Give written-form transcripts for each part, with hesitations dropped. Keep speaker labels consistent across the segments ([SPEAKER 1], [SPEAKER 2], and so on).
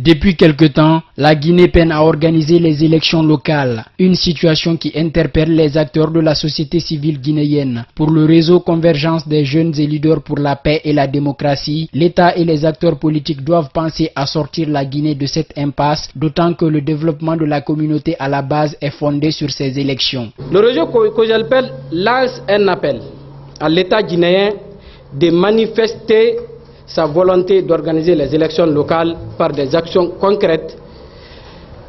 [SPEAKER 1] Depuis quelque temps, la Guinée peine à organiser les élections locales, une situation qui interpelle les acteurs de la société civile guinéenne. Pour le réseau Convergence des jeunes et leaders pour la paix et la démocratie, l'État et les acteurs politiques doivent penser à sortir la Guinée de cette impasse, d'autant que le développement de la communauté à la base est fondé sur ces élections.
[SPEAKER 2] Le réseau COJALPED lance un appel à l'État guinéen de manifester sa volonté d'organiser les élections locales par des actions concrètes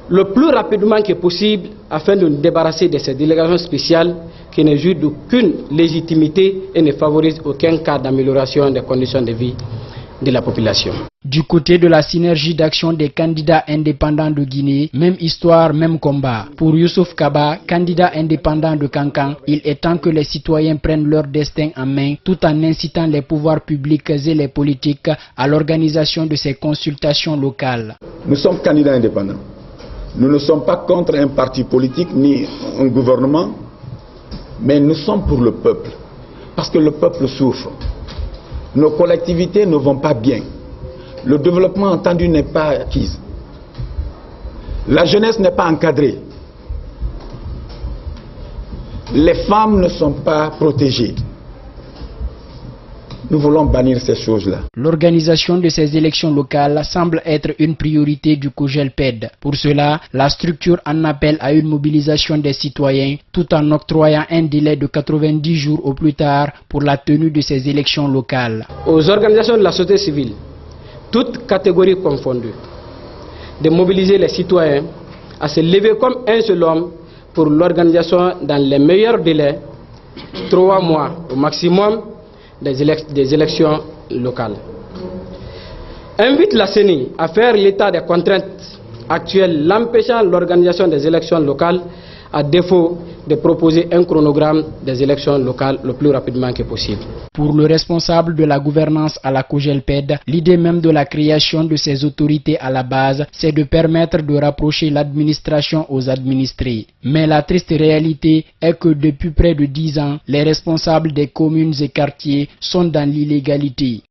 [SPEAKER 2] le plus rapidement que possible afin de nous débarrasser de ces délégations spéciales qui ne jouissent d'aucune légitimité et ne favorisent aucun cas d'amélioration des conditions de vie de la population.
[SPEAKER 1] Du côté de la synergie d'action des candidats indépendants de Guinée, même histoire, même combat. Pour Youssouf Kaba, candidat indépendant de Kankan, il est temps que les citoyens prennent leur destin en main tout en incitant les pouvoirs publics et les politiques à l'organisation de ces consultations locales.
[SPEAKER 3] Nous sommes candidats indépendants. Nous ne sommes pas contre un parti politique ni un gouvernement, mais nous sommes pour le peuple, parce que le peuple souffre. Nos collectivités ne vont pas bien. Le développement entendu n'est pas acquis. La jeunesse n'est pas encadrée. Les femmes ne sont pas protégées. Nous voulons bannir ces choses-là.
[SPEAKER 1] L'organisation de ces élections locales semble être une priorité du COJALPED. Pour cela, la structure en appelle à une mobilisation des citoyens tout en octroyant un délai de 90 jours au plus tard pour la tenue de ces élections locales.
[SPEAKER 2] Aux organisations de la société civile, toutes catégories confondues, de mobiliser les citoyens à se lever comme un seul homme pour l'organisation dans les meilleurs délais, 3 mois au maximum, des élections locales. Invite la CENI à faire l'état des contraintes actuelles l'empêchant l'organisation des élections locales à défaut de proposer un chronogramme des élections locales le plus rapidement que possible.
[SPEAKER 1] Pour le responsable de la gouvernance à la COJALPED, l'idée même de la création de ces autorités à la base, c'est de permettre de rapprocher l'administration aux administrés. Mais la triste réalité est que depuis près de 10 ans, les responsables des communes et quartiers sont dans l'illégalité.